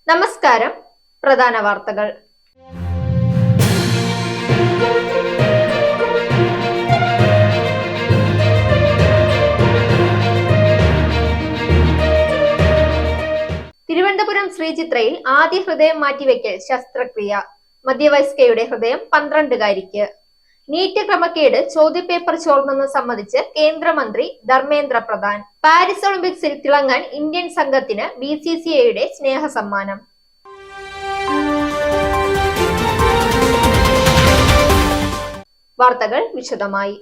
നമസ്കാരം. പ്രധാന വാർത്തകൾ. തിരുവനന്തപുരം ശ്രീചിത്രയിൽ ആദ്യ ഹൃദയം മാറ്റിവെക്കൽ ശസ്ത്രക്രിയ. മധ്യവയസ്കയുടെ ഹൃദയം 12-കാരിക്ക്. നീറ്റ് ക്രമക്കേട് ചോദ്യപേപ്പർ ചോർന്നെന്ന് സമ്മതിച്ച് കേന്ദ്രമന്ത്രി ധർമ്മേന്ദ്ര പ്രധാൻ. പാരീസ് ഒളിമ്പിക്സിൽ തിളങ്ങാൻ ഇന്ത്യൻ സംഘത്തിന് BCCIയുടെ സ്നേഹസമ്മാനം. വാർത്തകൾ വിശദമായി.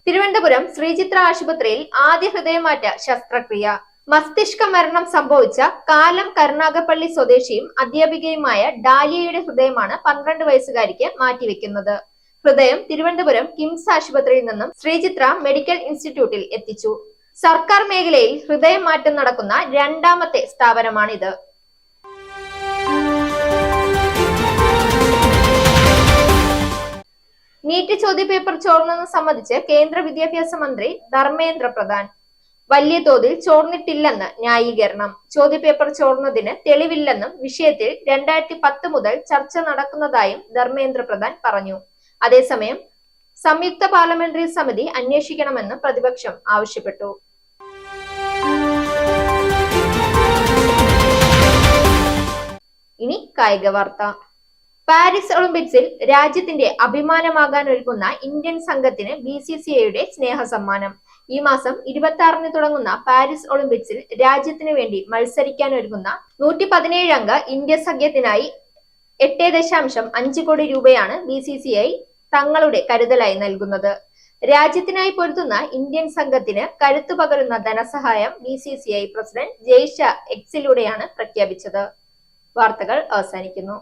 തിരുവനന്തപുരം ശ്രീചിത്ര ആശുപത്രിയിൽ ആദ്യ ഹൃദയമാറ്റ ശസ്ത്രക്രിയ. മസ്തിഷ്ക മരണം സംഭവിച്ച കാലം കരുനാഗപ്പള്ളി സ്വദേശിയും അധ്യാപികയുമായ ഡാലിയയുടെ ഹൃദയമാണ് 12 വയസ്സുകാരിക്ക് മാറ്റിവെക്കുന്നത്. ഹൃദയം തിരുവനന്തപുരം കിംസ് ആശുപത്രിയിൽ നിന്നും ശ്രീചിത്ര മെഡിക്കൽ ഇൻസ്റ്റിറ്റ്യൂട്ടിൽ എത്തിച്ചു. സർക്കാർ മേഖലയിൽ ഹൃദയം മാറ്റം നടക്കുന്ന രണ്ടാമത്തെ സ്ഥാപനമാണിത്. നീറ്റ് ചോദ്യപേപ്പർ ചോർന്നെന്ന് സംബന്ധിച്ച് കേന്ദ്ര വിദ്യാഭ്യാസ മന്ത്രി ധർമ്മേന്ദ്ര പ്രധാൻ. വലിയ തോതിൽ ചോർന്നിട്ടില്ലെന്ന് ന്യായീകരണം. ചോദ്യപേപ്പർ ചോർന്നതിന് തെളിവില്ലെന്നും വിഷയത്തിൽ 2010 മുതൽ ചർച്ച നടക്കുന്നതായും ധർമ്മേന്ദ്ര പ്രധാൻ പറഞ്ഞു. അതേസമയം സംയുക്ത പാർലമെന്ററി സമിതി അന്വേഷിക്കണമെന്ന് പ്രതിപക്ഷം ആവശ്യപ്പെട്ടു. ഇനി കായിക വാർത്ത. പാരീസ് ഒളിമ്പിക്സിൽ രാജ്യത്തിന്റെ അഭിമാനമാകാൻ ഒരുങ്ങുന്ന ഇന്ത്യൻ സംഘത്തിന് BCCIയുടെ സ്നേഹസമ്മാനം. ഈ മാസം 26-ന് തുടങ്ങുന്ന പാരീസ് ഒളിമ്പിക്സിൽ രാജ്യത്തിന് വേണ്ടി മത്സരിക്കാൻ ഒരുങ്ങുന്ന 117 അംഗ ഇന്ത്യ സഖ്യത്തിനായി 8.5 കോടി രൂപയാണ് BCCI തങ്ങളുടെ കരുതലായി നൽകുന്നത്. രാജ്യത്തിനായി പൊരുതുന്ന ഇന്ത്യൻ സംഘത്തിന് കരുത്തു പകരുന്ന ധനസഹായം BCCI പ്രസിഡന്റ് ജയ്ഷ എക്സിലൂടെയാണ് പ്രഖ്യാപിച്ചത്. വാർത്തകൾ അവസാനിക്കുന്നു.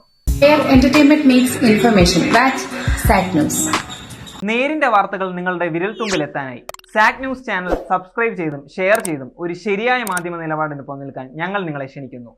Entertainment meets information. That's SAT News. നേരിന്റെ വാർത്തകൾ നിങ്ങളുടെ വിരൽത്തുമ്പിലെത്താനായി സാക് ന്യൂസ് ചാനൽ സബ്സ്ക്രൈബ് ചെയ്തും ഷെയർ ചെയ്തും ഒരു ശരിയായ മാധ്യമ നിലപാടിനൊപ്പം നിൽക്കാൻ ഞങ്ങൾ നിങ്ങളെ ക്ഷണിക്കുന്നു.